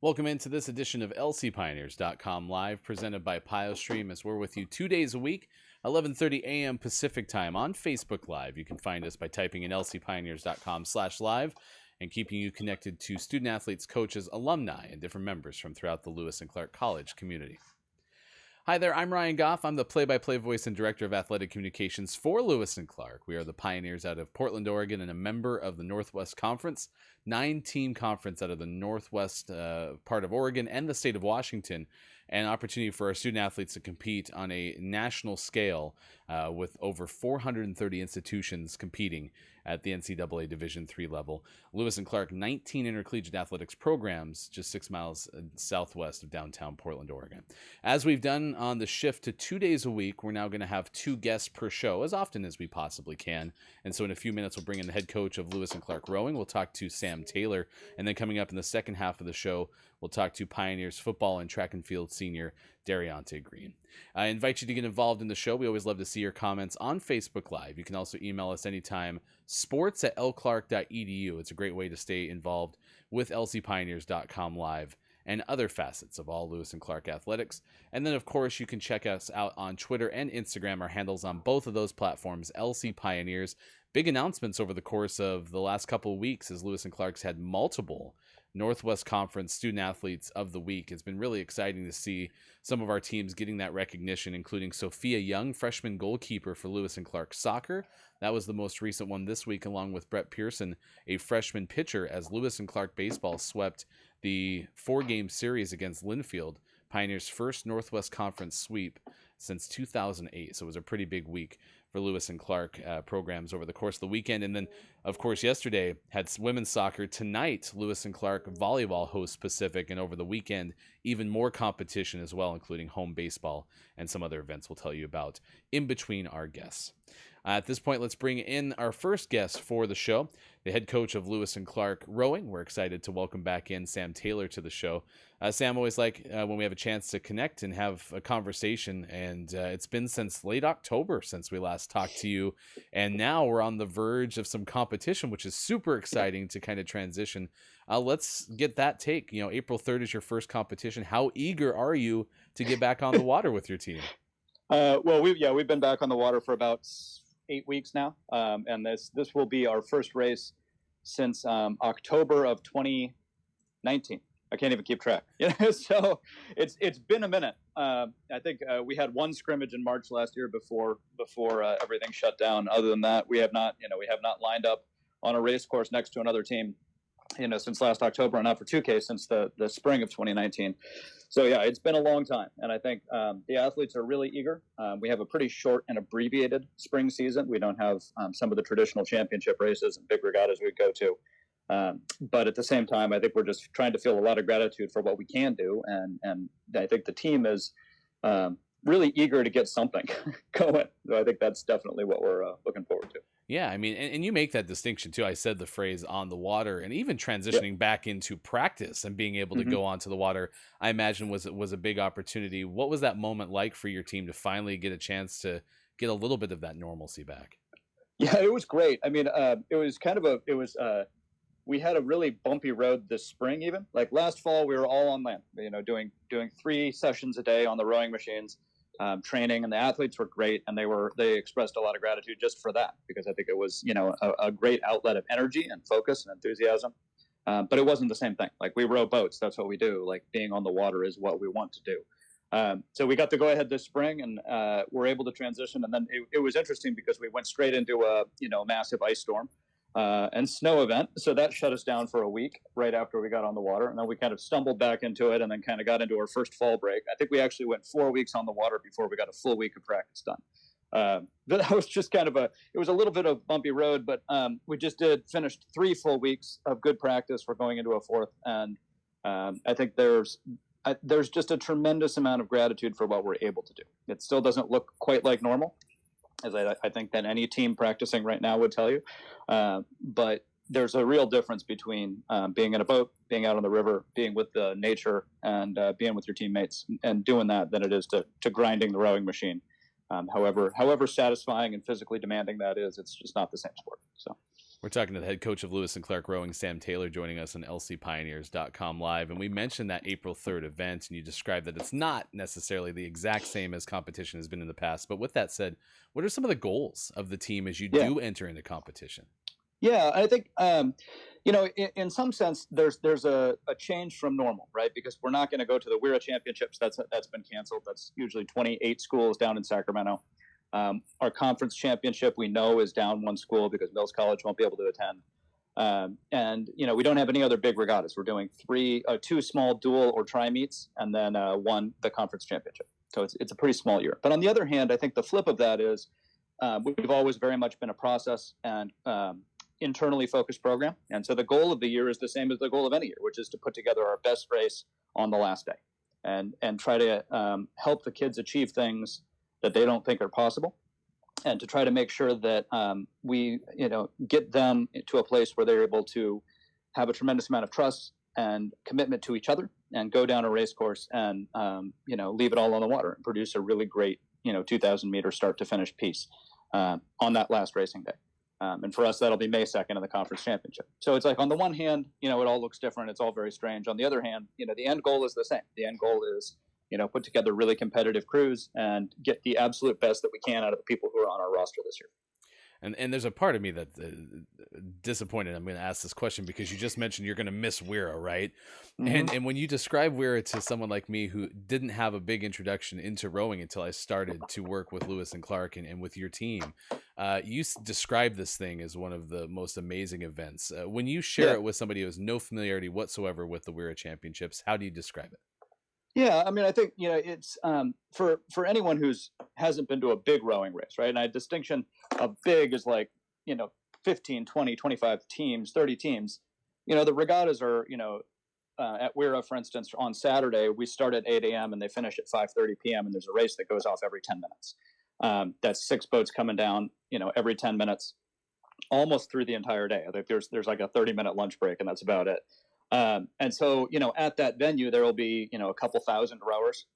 Welcome into this edition of LCPioneers.com Live, presented by PiosStream, as we're with you 2 days a week, 11:30 a.m. Pacific Time on Facebook Live. You can find us by typing in LCPioneers.com/live and keeping you connected to student athletes, coaches, alumni, and different members from throughout the Lewis and Clark College community. Hi there, I'm Ryan Goff. I'm the play-by-play voice and director of athletic communications for Lewis and Clark. We are the Pioneers out of Portland, Oregon, and a member of the Northwest Conference, 9-team conference out of the Northwest part of Oregon and the state of Washington, and an opportunity for our student athletes to compete on a national scale with over 430 institutions competing at the NCAA Division III level. Lewis and Clark, 19 intercollegiate athletics programs, just 6 miles southwest of downtown Portland, Oregon. As we've done on the shift to 2 days a week, we're now going to have 2 guests per show, as often as we possibly can. And so in a few minutes, we'll bring in the head coach of Lewis and Clark Rowing. We'll talk to Sam Taylor. And then coming up in the second half of the show, we'll talk to Pioneers football and track and field senior Deriontae Green. I invite you to get involved in the show. We always love to see your comments on Facebook Live. You can also email us anytime, sports@lclark.edu. It's a great way to stay involved with lcpioneers.com Live and other facets of all Lewis and Clark athletics. And then, of course, you can check us out on Twitter and Instagram. Our handles on both of those platforms, LC Pioneers. Big announcements over the course of the last couple of weeks as Lewis and Clark's had multiple Northwest Conference Student Athletes of the Week. It's been really exciting to see some of our teams getting that recognition, including Sophia Young, freshman goalkeeper for Lewis and Clark Soccer. That was the most recent one this week, along with Brett Pearson, a freshman pitcher, as Lewis and Clark baseball swept the 4-game series against Linfield, Pioneers' first Northwest Conference sweep since 2008. So it was a pretty big week for Lewis and Clark programs over the course of the weekend. And then, of course, yesterday had women's soccer. Tonight, Lewis and Clark volleyball hosts Pacific, and over the weekend, even more competition as well, including home baseball and some other events we'll tell you about in between our guests. At this point, let's bring in our first guest for the show, the head coach of Lewis and Clark Rowing. We're excited to welcome back in Sam Taylor to the show. Sam, always like when we have a chance to connect and have a conversation, and it's been since late October since we last talked to you, and now we're on the verge of some competition, which is super exciting to kind of transition. Let's get that take. You know, April 3rd is your first competition. How eager are you to get back on the water with your team? Well, we've been back on the water for about 8 weeks now, and this will be our first race since October of 2019. I can't even keep track. So it's been a minute. I think we had one scrimmage in March last year before everything shut down. Other than that, we have not lined up on a race course next to another team, since last October, and not for 2K since the spring of 2019. So yeah, it's been a long time, and I think the athletes are really eager. We have a pretty short and abbreviated spring season. We don't have some of the traditional championship races and big regattas we go to. But at the same time, I think we're just trying to feel a lot of gratitude for what we can do, and I think the team is really eager to get something going. So I think that's definitely what we're looking forward to. Yeah, I mean, and you make that distinction too. I said the phrase on the water, and even Yep. transitioning back into practice and being able to hmm go onto the water, I imagine was a big opportunity. What was that moment like for your team to finally get a chance to get a little bit of that normalcy back? Yeah, it was great. I mean, it was kind of we had a really bumpy road this spring. Even like last fall, we were all on land, doing 3 sessions a day on the rowing machines, training, and the athletes were great, and they expressed a lot of gratitude just for that, because I think it was a great outlet of energy and focus and enthusiasm. But it wasn't the same thing. Like, we row boats, that's what we do. Like, being on the water is what we want to do. So we got to go ahead this spring, and we're able to transition. And then it was interesting because we went straight into a massive ice storm and snow event. So that shut us down for a week right after we got on the water. And then we kind of stumbled back into it, and then kind of got into our first fall break. I think we actually went 4 weeks on the water before we got a full week of practice done. That was just kind of it was a little bit of bumpy road, but we just finished 3 full weeks of good practice. We're going into a fourth. And I think there's just a tremendous amount of gratitude for what we're able to do. It still doesn't look quite like normal, as I think that any team practicing right now would tell you. But there's a real difference between being in a boat, being out on the river, being with the nature, and being with your teammates and doing that, than it is to grinding the rowing machine. However satisfying and physically demanding that is, it's just not the same sport. So. We're talking to the head coach of Lewis and Clark Rowing, Sam Taylor, joining us on lcpioneers.com live. And we mentioned that April 3rd event, and you described that it's not necessarily the exact same as competition has been in the past. But with that said, what are some of the goals of the team as you do enter into competition? Yeah, I think, in some sense, there's a change from normal, right? Because we're not going to go to the WIRA championships. That's been canceled. That's usually 28 schools down in Sacramento. Our conference championship, we know, is down 1 school because Mills College won't be able to attend. And we don't have any other big regattas. We're doing 2 small dual or tri meets, and then the conference championship. So it's a pretty small year. But on the other hand, I think the flip of that is we've always very much been a process and internally focused program. And so the goal of the year is the same as the goal of any year, which is to put together our best race on the last day and try to help the kids achieve things that they don't think are possible, and to try to make sure that we get them to a place where they're able to have a tremendous amount of trust and commitment to each other, and go down a race course and leave it all on the water and produce a really great 2,000 meter start to finish piece on that last racing day. And for us, that'll be May 2nd in the conference championship. So it's like, on the one hand, it all looks different. It's all very strange. On the other hand, the end goal is the same. The end goal is, put together really competitive crews and get the absolute best that we can out of the people who are on our roster this year. And there's a part of me that's disappointed. I'm going to ask this question because you just mentioned you're going to miss WIRA, right? Mm-hmm. And when you describe WIRA to someone like me who didn't have a big introduction into rowing until I started to work with Lewis and Clark and with your team, you describe this thing as one of the most amazing events. When you share it with somebody who has no familiarity whatsoever with the WIRA championships, how do you describe it? Yeah, I mean, I think it's for anyone who's hasn't been to a big rowing race, right? And a distinction of big is like 15, 20, 25 teams, 30 teams. The regattas are at WIRA, for instance, on Saturday we start at 8 a.m. and they finish at 5:30 p.m. and there's a race that goes off every 10 minutes. That's 6 boats coming down, every 10 minutes, almost through the entire day. I think there's like a 30-minute lunch break, and that's about it. And so, at that venue, there will be, a couple thousand rowers.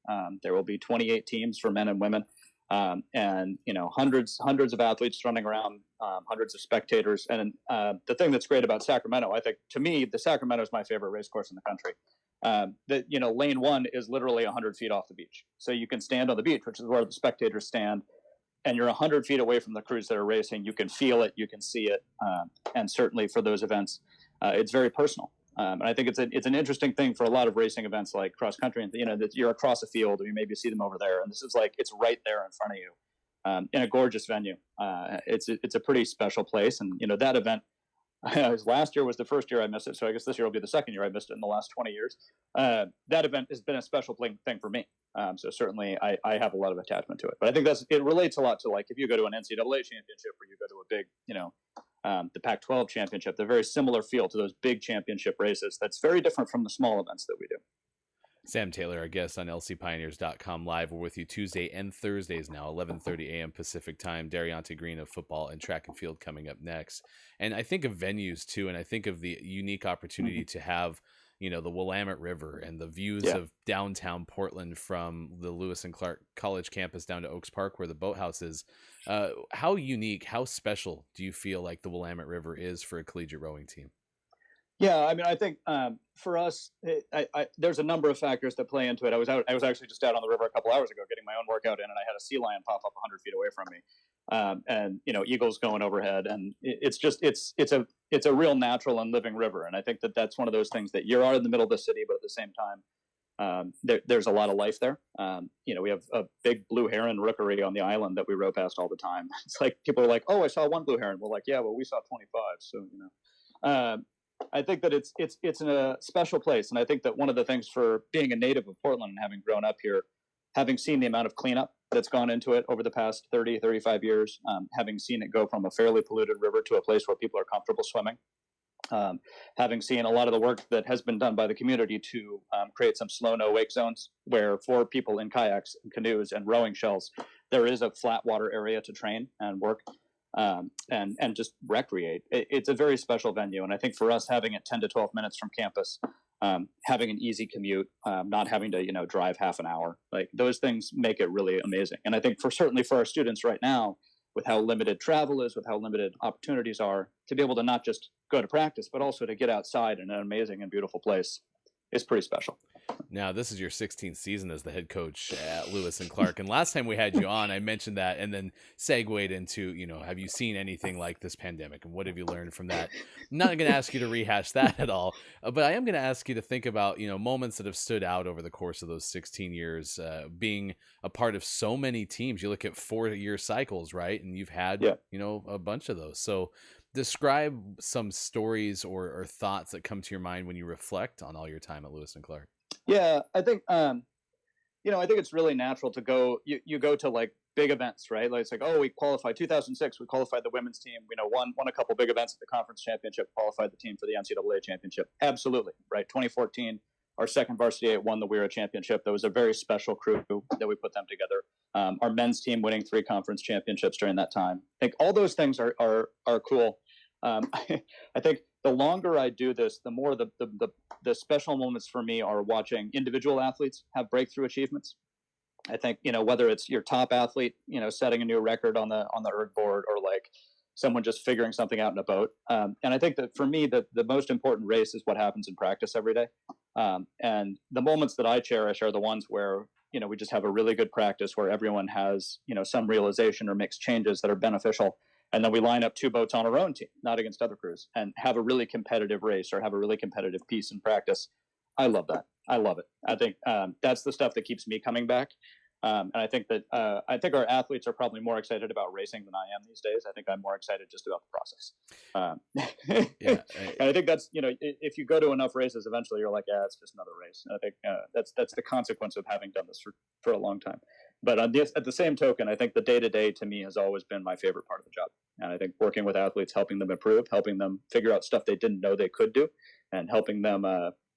There will be 28 teams for men and women, and, hundreds of athletes running around, hundreds of spectators. And the thing that's great about Sacramento, I think, to me, the Sacramento is my favorite race course in the country. Lane 1 is literally 100 feet off the beach. So you can stand on the beach, which is where the spectators stand, and you're 100 feet away from the crews that are racing. You can feel it, you can see it. And certainly for those events, it's very personal. And I think it's an interesting thing for a lot of racing events like cross country, and that you're across a field and you maybe see them over there, and this is like it's right there in front of you, in a gorgeous venue. It's a pretty special place, and that event. Last year was the first year I missed it, so I guess this year will be the second year I missed it in the last 20 years. That event has been a special thing for me. So certainly I have a lot of attachment to it. But I think it relates a lot to, like, if you go to an NCAA championship or you go to a big, the Pac-12 championship, they're very similar feel to those big championship races. That's very different from the small events that we do. Sam Taylor, our guest on lcpioneers.com live. We're with you Tuesday and Thursdays now, 11:30 a.m. Pacific time. Deriontae Green of football and track and field coming up next. And I think of venues too, and I think of the unique opportunity to have, you know, the Willamette River and the views of downtown Portland from the Lewis and Clark College campus down to Oaks Park where the boathouse is. How unique, how special do you feel like the Willamette River is for a collegiate rowing team? Yeah, I mean, I think for us, there's a number of factors that play into it. I was actually just out on the river a couple hours ago getting my own workout in, and I had a sea lion pop up 100 feet away from me, and you know, eagles going overhead, and it's a real natural and living river. And I think that that's one of those things that you're in the middle of the city, but at the same time, there's a lot of life there. You know, we have a big blue heron rookery on the island that we row past all the time. It's like people are like, "Oh, I saw one blue heron." We're like, "Yeah, well, we saw 25." So you know. I think that it's in a special place. And I think that one of the things for being a native of Portland and having grown up here, having seen the amount of cleanup that's gone into it over the past 30, 35 years, having seen it go from a fairly polluted river to a place where people are comfortable swimming, having seen a lot of the work that has been done by the community to create some slow no wake zones where for people in kayaks and canoes and rowing shells, there is a flat water area to train and work. And just recreate. It's a very special venue, and I think for us, having it 10 to 12 minutes from campus, having an easy commute, not having to drive half an hour, like those things make it really amazing. And I think certainly for our students right now, with how limited travel is, with how limited opportunities are, to be able to not just go to practice, but also to get outside in an amazing and beautiful place is pretty special. Now, this is your 16th season as the head coach at Lewis and Clark. And last time we had you on, I mentioned that and then segued into, have you seen anything like this pandemic? And what have you learned from that? I'm not going to ask you to rehash that at all, but I am going to ask you to think about, moments that have stood out over the course of those 16 years, being a part of so many teams. You look at 4-year cycles, right? And you've had, a bunch of those. So describe some stories or thoughts that come to your mind when you reflect on all your time at Lewis and Clark. Yeah, I think, I think it's really natural to go, you go to like big events, right? Like it's like, oh, we qualified 2006, we qualified the women's team, won a couple big events at the conference championship, qualified the team for the NCAA championship. Absolutely, right? 2014, our second varsity 8 won the WERA championship. That was a very special crew that we put them together. Our men's team winning 3 conference championships during that time. I think all those things are cool. I think the longer I do this, the more the special moments for me are watching individual athletes have breakthrough achievements. I think, whether it's your top athlete, setting a new record on the erg board, or like someone just figuring something out in a boat. And I think that for me, the most important race is what happens in practice every day. And the moments that I cherish are the ones where, we just have a really good practice where everyone has, some realization or makes changes that are beneficial. And then we line up 2 boats on our own team, not against other crews, and have a really competitive race or have a really competitive piece in practice. I love that. I love it. I think that's the stuff that keeps me coming back. And I think that our athletes are probably more excited about racing than I am these days. I think I'm more excited just about the process. And I think that's, if you go to enough races, eventually you're like, yeah, it's just another race. And I think that's the consequence of having done this for a long time. But at the same token, I think the day-to-day to me has always been my favorite part of the job. And I think working with athletes, helping them improve, helping them figure out stuff they didn't know they could do, and helping them,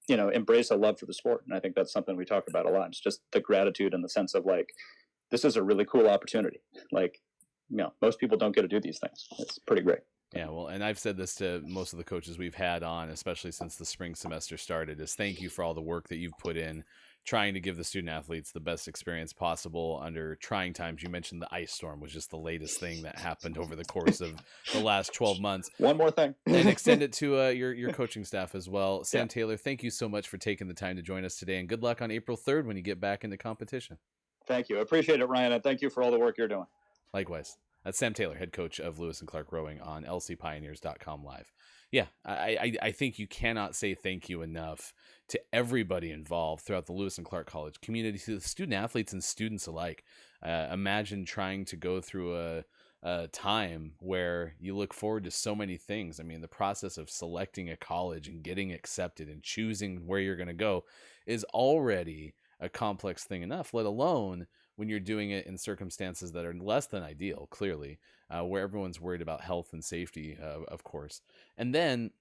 embrace a love for the sport. And I think that's something we talk about a lot. It's just the gratitude and the sense of like, this is a really cool opportunity. Like, most people don't get to do these things. It's pretty great. Yeah, well, and I've said this to most of the coaches we've had on, especially since the spring semester started, is thank you for all the work that you've put in trying to give the student athletes the best experience possible under trying times. You mentioned the ice storm was just the latest thing that happened over the course of the last 12 months. One more thing. And extend it to your coaching staff as well. Sam Taylor, thank you so much for taking the time to join us today, and good luck on April 3rd when you get back into competition. Thank you. I appreciate it, Ryan, and thank you for all the work you're doing. Likewise. That's Sam Taylor, head coach of Lewis and Clark Rowing on lcpioneers.com live. Yeah, I think you cannot say thank you enough to everybody involved throughout the Lewis and Clark College community, to the student athletes and students alike. Imagine trying to go through a time where you look forward to so many things. I mean, the process of selecting a college and getting accepted and choosing where you're going to go is already a complex thing enough, let alone when you're doing it in circumstances that are less than ideal, clearly, where everyone's worried about health and safety, of course. And then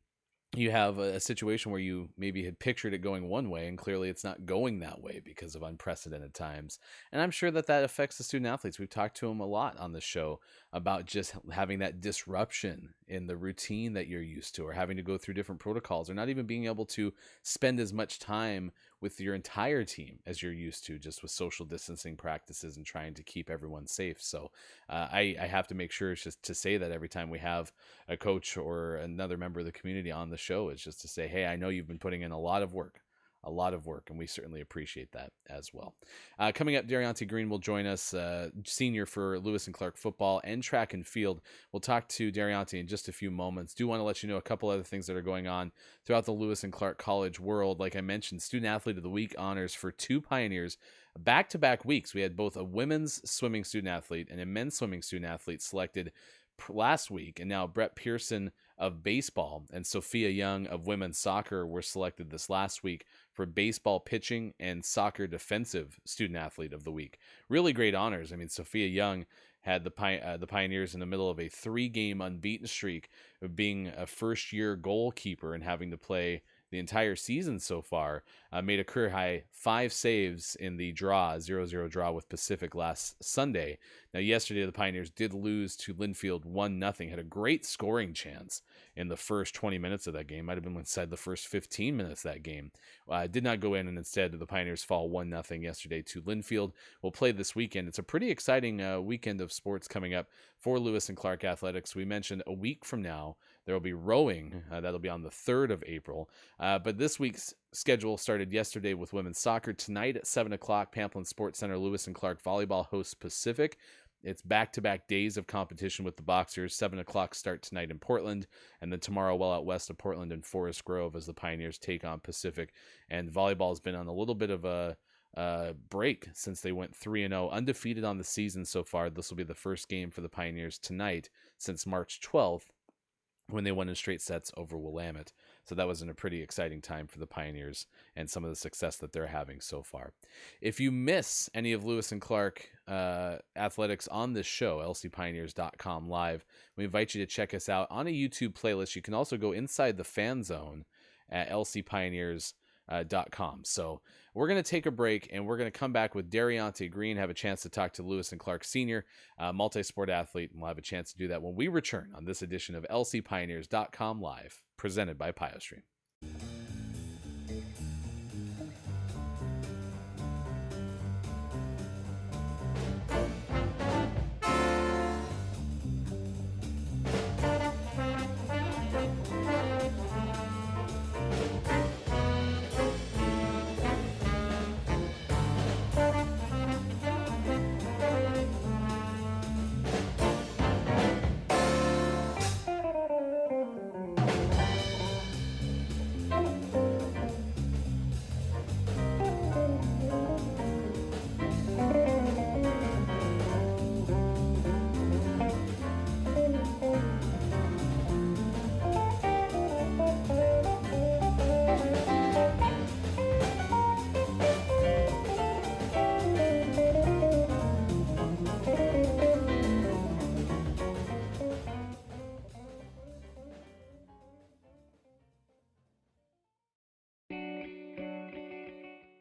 you have a situation where you maybe had pictured it going one way, and clearly it's not going that way because of unprecedented times. And I'm sure that affects the student athletes. We've talked to them a lot on the show about just having that disruption in the routine that you're used to, or having to go through different protocols, or not even being able to spend as much time with your entire team as you're used to, just with social distancing practices and trying to keep everyone safe. So I have to make sure it's just to say that every time we have a coach or another member of the community on the show, is just to say, hey, I know you've been putting in a lot of work, and we certainly appreciate that as well. Coming up, Deriontae Green will join us, senior for Lewis and Clark football and track and field. We'll talk to Deriontae in just a few moments. Do want to let you know a couple other things that are going on throughout the Lewis and Clark college world. Like I mentioned, Student Athlete of the Week honors for two Pioneers back-to-back weeks. We had both a women's swimming student athlete and a men's swimming student athlete selected last week, and now Brett Pearson of baseball and Sophia Young of women's soccer were selected this last week for baseball pitching and soccer defensive student athlete of the week. Really great honors. I mean, Sophia Young had the Pioneers in the middle of a 3-game unbeaten streak of being a first-year goalkeeper and having to play the entire season so far. Made a career high 5 saves in the 0-0 draw with Pacific last Sunday. Now, yesterday, the Pioneers did lose to Linfield 1-0. Had a great scoring chance in the first 20 minutes of that game. Might have been inside the first 15 minutes of that game. Did not go in, and instead the Pioneers fall 1-0 yesterday to Linfield. We'll play this weekend. It's a pretty exciting weekend of sports coming up for Lewis and Clark Athletics. We mentioned a week from now there will be rowing. That'll be on the 3rd of April. But this week's schedule started yesterday with women's soccer. Tonight at 7 o'clock, Pamplin Sports Center, Lewis and Clark volleyball hosts Pacific. It's back-to-back days of competition with the Boxers. 7 o'clock start tonight in Portland, and then tomorrow well out west of Portland in Forest Grove as the Pioneers take on Pacific. And volleyball has been on a little bit of a break since they went 3-0, undefeated on the season so far. This will be the first game for the Pioneers tonight since March 12th, when they won in straight sets over Willamette. So that was in a pretty exciting time for the Pioneers and some of the success that they're having so far. If you miss any of Lewis and Clark athletics on this show, lcpioneers.com live, we invite you to check us out on a YouTube playlist. You can also go inside the fan zone at lcpioneers.com. So we're going to take a break, and we're going to come back with Deriontae Green, have a chance to talk to Lewis and Clark Sr., multi-sport athlete, and we'll have a chance to do that when we return on this edition of lcpioneers.com live, presented by PiosStream.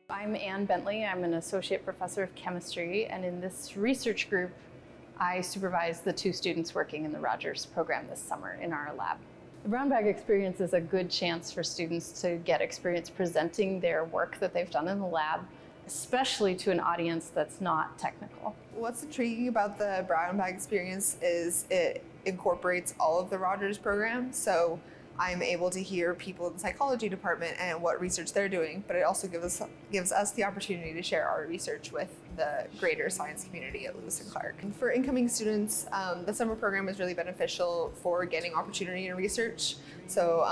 I'm Ann Bentley. I'm an associate professor of chemistry, and in this research group, I supervise the 2 students working in the Rogers program this summer in our lab. The brown bag experience is a good chance for students to get experience presenting their work that they've done in the lab, especially to an audience that's not technical. What's intriguing about the brown bag experience is it incorporates all of the Rogers program. So I'm able to hear people in the psychology department and what research they're doing, but it also gives us the opportunity to share our research with the greater science community at Lewis and Clark. And for incoming students, the summer program is really beneficial for getting opportunity in research. So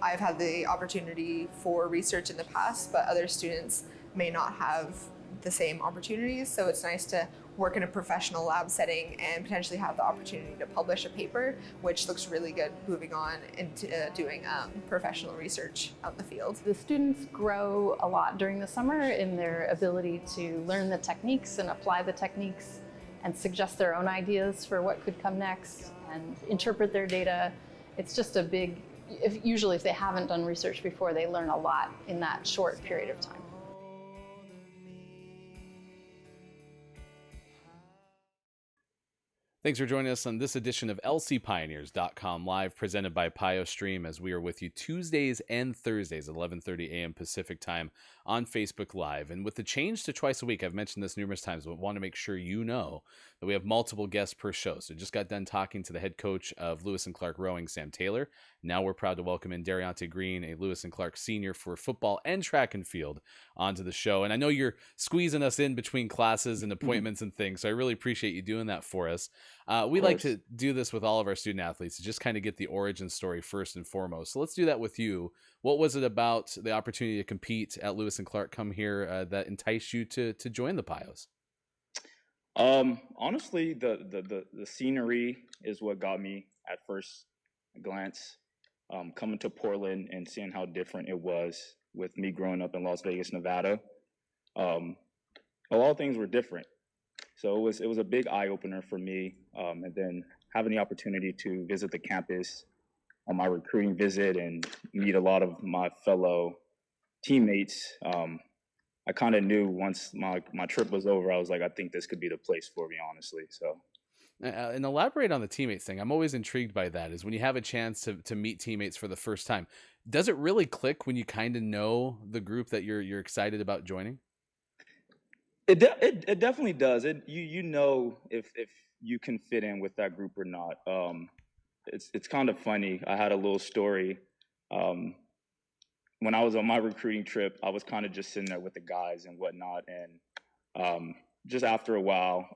I've had the opportunity for research in the past, but other students may not have the same opportunities. So it's nice to work in a professional lab setting and potentially have the opportunity to publish a paper, which looks really good moving on into doing professional research out in the field. The students grow a lot during the summer in their ability to learn the techniques and apply the techniques and suggest their own ideas for what could come next and interpret their data. It's just a big usually if they haven't done research before, they learn a lot in that short period of time. Thanks for joining us on this edition of lcpioneers.com Live, presented by PiosStream, as we are with you Tuesdays and Thursdays at 11:30 a.m. Pacific time on Facebook Live. And with the change to twice a week, I've mentioned this numerous times, but want to make sure you know that we have multiple guests per show. So just got done talking to the head coach of Lewis and Clark Rowing, Sam Taylor. Now we're proud to welcome in Deriontae Green, a Lewis and Clark senior for football and track and field, onto the show. And I know you're squeezing us in between classes and appointments and things, so I really appreciate you doing that for us. We like to do this with all of our student athletes to just kind of get the origin story first and foremost. So let's do that with you. What was it about the opportunity to compete at Lewis and Clark come here that enticed you to join the Pios? Honestly, the scenery is what got me at first glance. Coming to Portland and seeing how different it was with me growing up in Las Vegas, Nevada. A lot of things were different. So it was a big eye opener for me. And then having the opportunity to visit the campus on my recruiting visit and meet a lot of my fellow teammates, I kind of knew once my trip was over, I was like, I think this could be the place for me, honestly. So. And elaborate on the teammates thing. I'm always intrigued by that, is when you have a chance to meet teammates for the first time. Does it really click when you kind of know the group that you're excited about joining? It definitely does. You know if you can fit in with that group or not. It's kind of funny. I had a little story. When I was on my recruiting trip, I was kind of just sitting there with the guys and whatnot, and just after a while,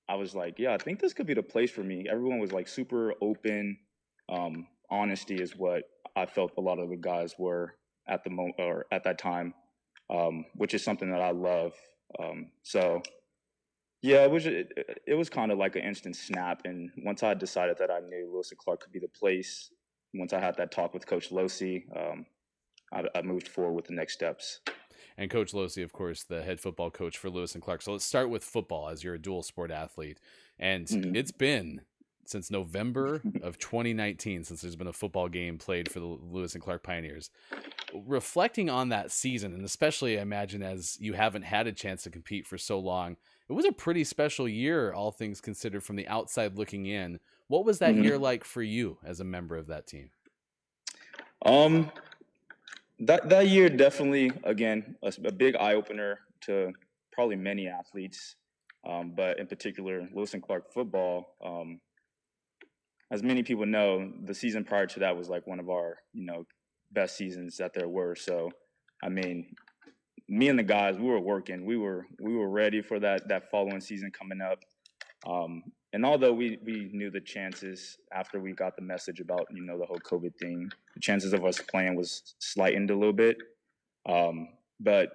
I was like, yeah, I think this could be the place for me. Everyone was like super open. Honesty is what I felt a lot of the guys were at the moment or at that time, which is something that I love. So yeah, it was kind of like an instant snap. And once I decided that I knew Lewis and Clark could be the place, once I had that talk with Coach Losi, I moved forward with the next steps. And Coach Losi, of course, the head football coach for Lewis and Clark. So let's start with football, as you're a dual sport athlete. And it's been since November of 2019 since there's been a football game played for the Lewis and Clark Pioneers. Reflecting on that season, and especially I imagine as you haven't had a chance to compete for so long, it was a pretty special year, all things considered, from the outside looking in. What was that year like for you as a member of that team? That year definitely, again, a big eye opener to probably many athletes, but in particular, Lewis and Clark football. As many people know, the season prior to that was like one of our, best seasons that there were. So, I mean, me and the guys, we were working. We were ready for that following season coming up. And although we knew the chances after we got the message about, the whole COVID thing, the chances of us playing was slightened a little bit. But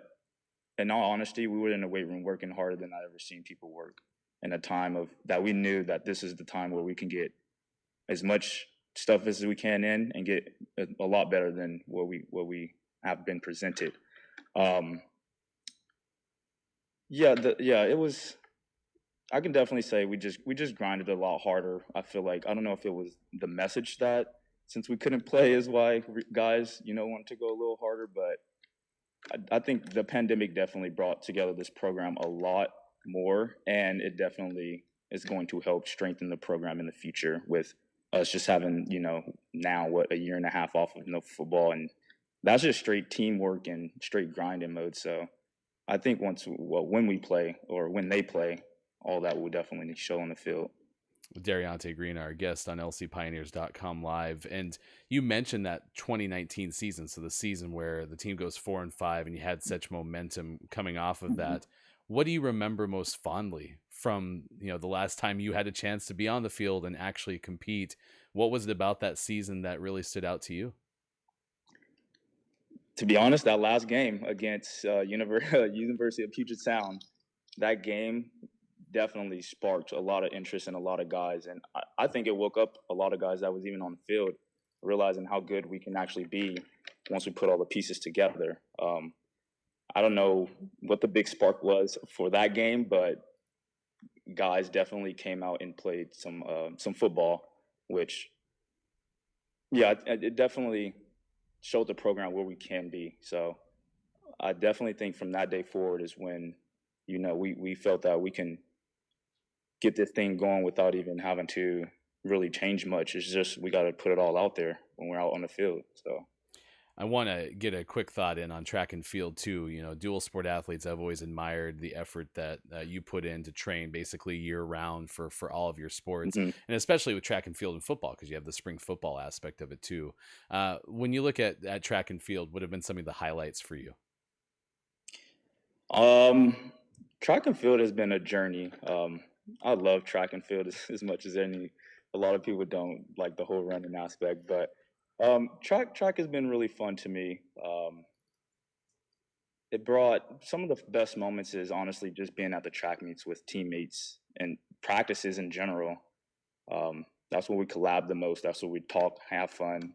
in all honesty, we were in the weight room working harder than I've ever seen people work in a time of that. We knew that this is the time where we can get as much stuff as we can in and get a lot better than what we have been presented. It was. I can definitely say we just grinded a lot harder. I feel like, I don't know if it was the message that since we couldn't play is why guys, wanted to go a little harder, but I think the pandemic definitely brought together this program a lot more, and it definitely is going to help strengthen the program in the future with us just having, now a year and a half off of no football, and that's just straight teamwork and straight grinding mode. So I think when we play or when they play, all that will definitely show on the field. Deriontae Green, our guest on lcpioneers.com Live. And you mentioned that 2019 season, so the season where the team goes 4-5 and you had such momentum coming off of that. What do you remember most fondly from, the last time you had a chance to be on the field and actually compete? What was it about that season that really stood out to you? To be honest, that last game against University of Puget Sound, that game definitely sparked a lot of interest in a lot of guys. And I think it woke up a lot of guys that was even on the field, realizing how good we can actually be once we put all the pieces together. I don't know what the big spark was for that game, but guys definitely came out and played some football, which yeah, it definitely showed the program where we can be. So I definitely think from that day forward is when, we felt that we can get this thing going without even having to really change much. It's just we got to put it all out there when we're out on the field. So I want to get a quick thought in on track and field too. Dual sport athletes, I've always admired the effort that you put in to train basically year round for all of your sports, mhm. and especially with track and field and football, because you have the spring football aspect of it too. When you look at track and field, what have been some of the highlights for you? um, track and field has been a journey. I love track and field as much as any. A lot of people don't like the whole running aspect, but track has been really fun to me. It brought some of the best moments is honestly just being at the track meets with teammates and practices in general. That's where we collab the most. That's where we talk, have fun,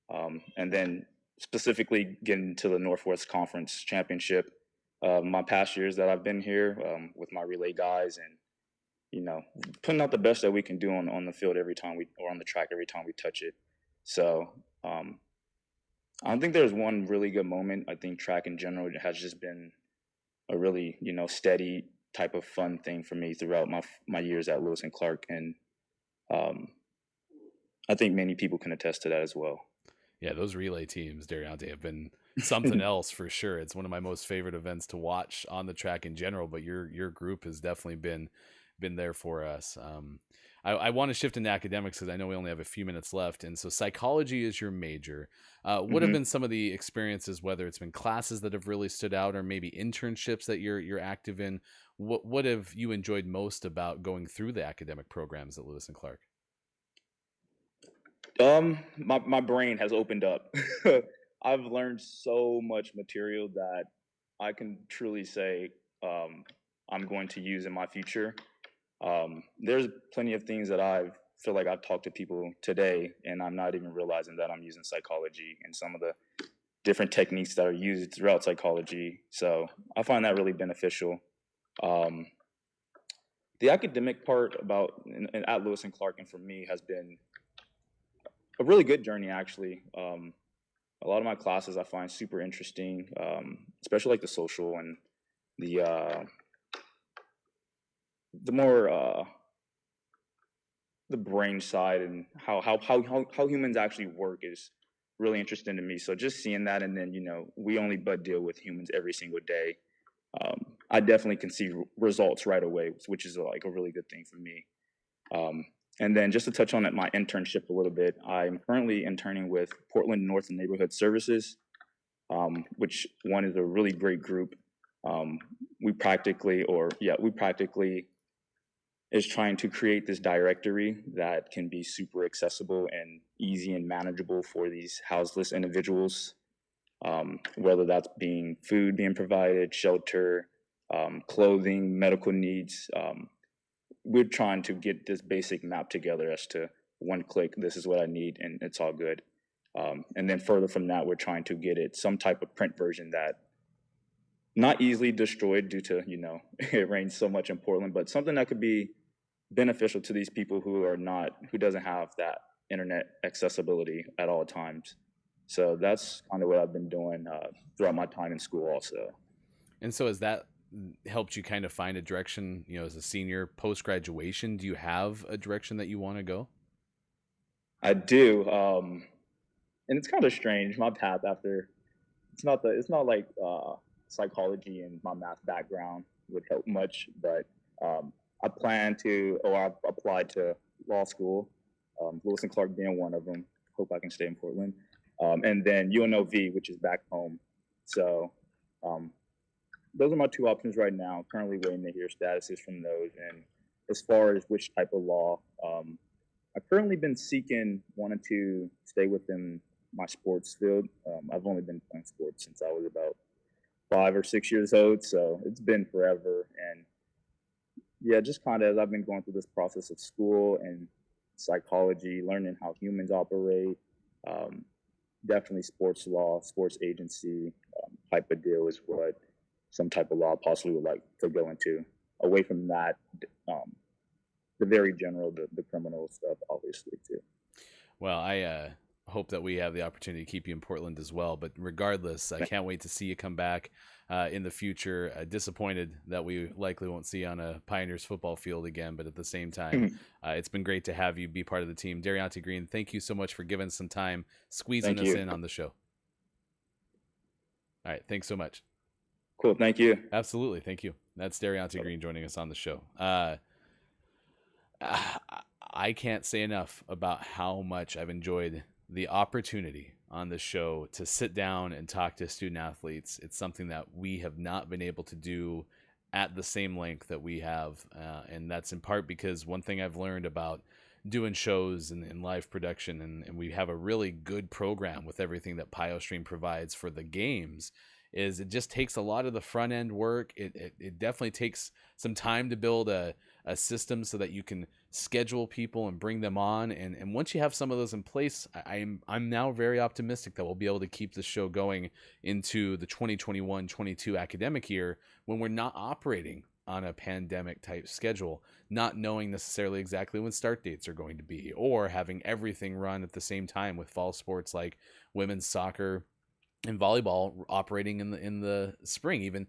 and then specifically getting to the Northwest Conference Championship. My past years that I've been here with my relay guys, and putting out the best that we can do on the field every time or on the track every time we touch it. So I don't think there's one really good moment. I think track in general has just been a really steady type of fun thing for me throughout my years at Lewis and Clark, and um, I think many people can attest to that as well. Yeah, those relay teams, Deriontae, have been something else for sure. It's one of my most favorite events to watch on the track in general, but your group has definitely been there for us. I want to shift into academics because I know we only have a few minutes left, and so psychology is your major. What have hmm been some of the experiences, whether it's been classes that have really stood out, or maybe internships that you're active in? What have you enjoyed most about going through the academic programs at Lewis and Clark? my brain has opened up. I've learned so much material that I can truly say I'm going to use in my future. There's plenty of things that I feel like I've talked to people today, and I'm not even realizing that I'm using psychology and some of the different techniques that are used throughout psychology. So I find that really beneficial. Um, the academic part at Lewis and Clark and for me has been a really good journey actually. A lot of my classes I find super interesting, especially like the social and the uh, the more the brain side and how humans actually work is really interesting to me. So just seeing that, and then we only but deal with humans every single day. I definitely can see results right away, which is like a really good thing for me. Um, and then just to touch on my internship a little bit, I'm currently interning with Portland North Neighborhood Services, which one is a really great group. Um, we practically is trying to create this directory that can be super accessible and easy and manageable for these houseless individuals, whether that's being food being provided, shelter, clothing, medical needs. We're trying to get this basic map together as to one click, this is what I need, and it's all good. And then further from that, we're trying to get it some type of print version that not easily destroyed due to it rains so much in Portland, but something that could be beneficial to these people who doesn't have that internet accessibility at all times. So that's kind of what I've been doing throughout my time in school also. And so has that helped you kind of find a direction, as a senior post graduation? Do you have a direction that you want to go? I do, and it's kind of strange. My path after it's not like psychology and my math background would help much, but I've applied to law school, Lewis and Clark being one of them. Hope I can stay in Portland, and then UNLV, which is back home. So um, those are my two options right now. Currently waiting to hear statuses from those. And as far as which type of law, I've currently been wanting to stay within my sports field. I've only been playing sports since I was about 5 or 6 years old, so it's been forever. And yeah, just kind of as I've been going through this process of school and psychology, learning how humans operate, um, definitely sports law, sports agency type of deal is what some type of law possibly would like to go into. Away from that, the very general, the criminal stuff, obviously too. Well, I hope that we have the opportunity to keep you in Portland as well. But regardless, I can't wait to see you come back in the future. Disappointed that we likely won't see you on a Pioneers football field again, but at the same time, it's been great to have you be part of the team. Deriontae Green, thank you so much for giving us some time, squeezing us in on the show. All right, thanks so much. Cool, thank you. Absolutely, thank you. That's Deriontae Green joining us on the show. I can't say enough about how much I've enjoyed the opportunity on the show to sit down and talk to student athletes. It's something that we have not been able to do at the same length that we have. And that's in part because one thing I've learned about doing shows and live production, and we have a really good program with everything that PiosStream provides for the games, is it just takes a lot of the front end work. It definitely takes some time to build a system so that you can schedule people and bring them on. And once you have some of those in place, I'm now very optimistic that we'll be able to keep the show going into the 2021-22 academic year when we're not operating on a pandemic type schedule, not knowing necessarily exactly when start dates are going to be, or having everything run at the same time with fall sports like women's soccer and volleyball operating in the spring, even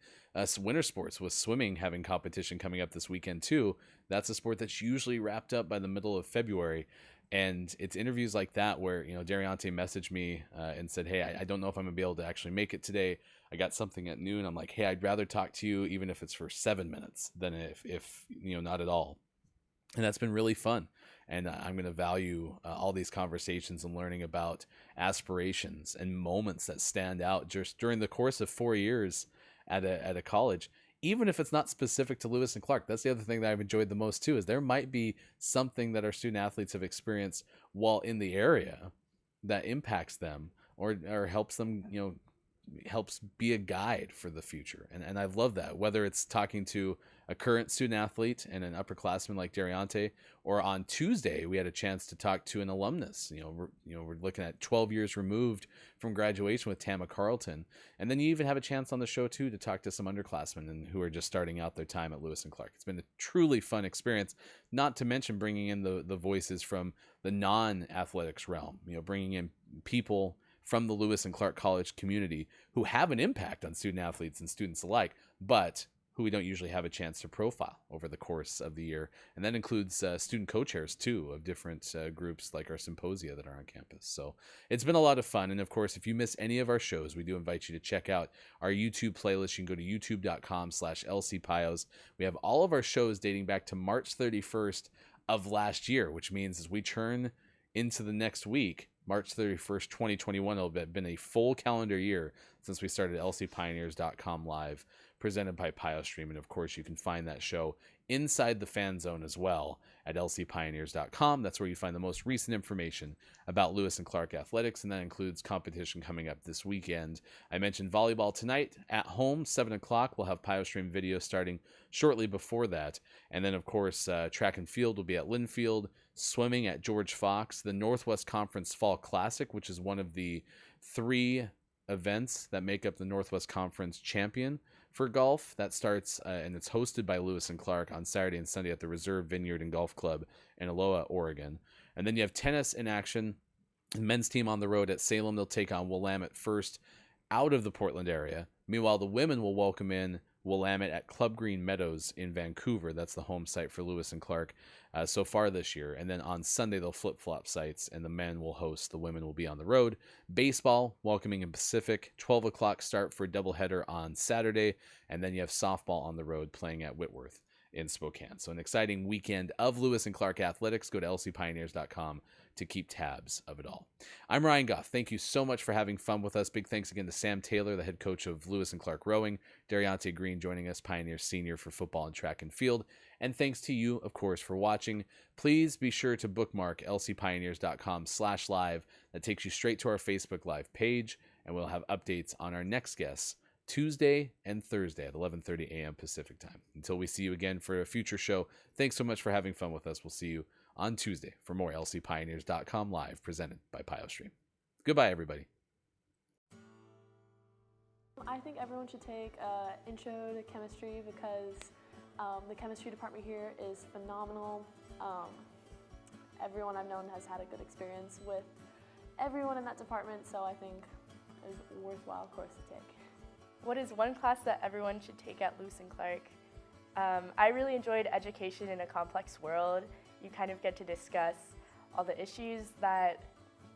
winter sports with swimming having competition coming up this weekend too. That's a sport that's usually wrapped up by the middle of February. And it's interviews like that where, Deriontae messaged me and said, hey, I don't know if I'm gonna be able to actually make it today. I got something at noon. I'm like, hey, I'd rather talk to you even if it's for 7 minutes than if not at all. And that's been really fun. And I'm going to value all these conversations and learning about aspirations and moments that stand out just during the course of 4 years at a college, even if it's not specific to Lewis and Clark. That's the other thing that I've enjoyed the most too, is there might be something that our student athletes have experienced while in the area that impacts them or helps them, helps be a guide for the future. And I love that, whether it's talking to a current student athlete and an upperclassman like Deriontae, or on Tuesday we had a chance to talk to an alumnus. We're looking at 12 years removed from graduation with Tama Carlton, and then you even have a chance on the show too to talk to some underclassmen who are just starting out their time at Lewis and Clark. It's been a truly fun experience, not to mention bringing in the voices from the non-athletics realm, bringing in people from the Lewis and Clark College community who have an impact on student athletes and students alike, but who we don't usually have a chance to profile over the course of the year. And that includes student co-chairs too of different groups like our symposia that are on campus. So it's been a lot of fun. And of course, if you miss any of our shows, we do invite you to check out our YouTube playlist. You can go to youtube.com/LCPios. We have all of our shows dating back to March 31st of last year, which means as we turn into the next week, March 31st, 2021, it'll have been a full calendar year since we started lcpioneers.com live, presented by PiosStream. And of course, you can find that show inside the fan zone as well at lcpioneers.com. That's where you find the most recent information about Lewis and Clark athletics, and that includes competition coming up this weekend. I mentioned volleyball tonight at home, 7 o'clock. We'll have PiosStream video starting shortly before that. And then, of course, track and field will be at Linfield, swimming at George Fox, the Northwest Conference Fall Classic, which is one of the 3 events that make up the Northwest Conference champion for golf. That starts and it's hosted by Lewis and Clark on Saturday and Sunday at the Reserve Vineyard and Golf Club in Aloha, Oregon. And then you have tennis in action. The men's team on the road at Salem. They'll take on Willamette first out of the Portland area. Meanwhile, the women will welcome in Willamette at Club Green Meadows in Vancouver. That's the home site for Lewis and Clark so far this year. And then on Sunday, they'll flip-flop sites, and the men will host. The women will be on the road. Baseball, welcoming in Pacific. 12 o'clock start for a doubleheader on Saturday. And then you have softball on the road playing at Whitworth in Spokane. So an exciting weekend of Lewis and Clark athletics. Go to lcpioneers.com to keep tabs of it all. I'm Ryan Goff. Thank you so much for having fun with us. Big thanks again to Sam Taylor, the head coach of Lewis and Clark rowing, Deriontae Green joining us, Pioneer Senior for football and track and field. And thanks to you, of course, for watching. Please be sure to bookmark lcpioneers.com/live. That takes you straight to our Facebook Live page, and we'll have updates on our next guests Tuesday and Thursday at 11:30 a.m. Pacific time. Until we see you again for a future show, thanks so much for having fun with us. We'll see you on Tuesday for more lcpioneers.com live presented by PiosStream. Goodbye, everybody. I think everyone should take intro to chemistry because the chemistry department here is phenomenal. Everyone I've known has had a good experience with everyone in that department, so I think it was a worthwhile course to take. What is one class that everyone should take at Lewis and Clark? I really enjoyed Education in a Complex World. You kind of get to discuss all the issues that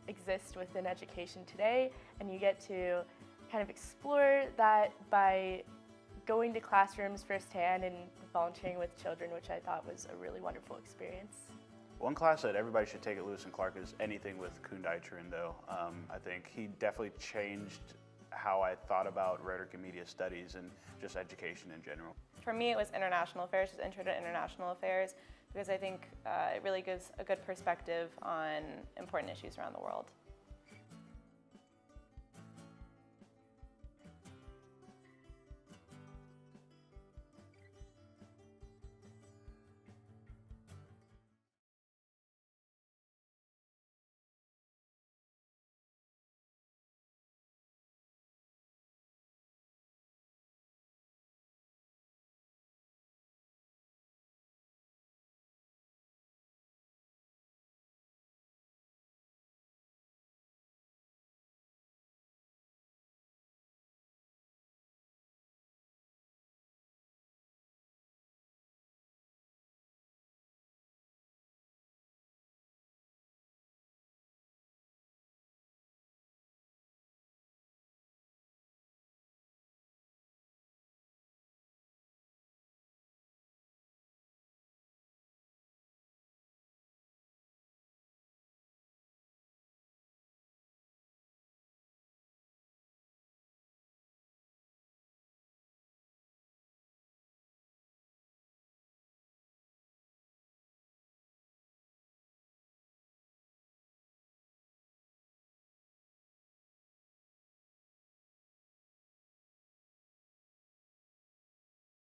exist within education today, and you get to kind of explore that by going to classrooms firsthand and volunteering with children, which I thought was a really wonderful experience. One class that everybody should take at Lewis and Clark is anything with Kundai Chirindo. I think he definitely changed how I thought about rhetoric and media studies and just education in general. For me, it was international affairs, just intro to international affairs, because I think it really gives a good perspective on important issues around the world.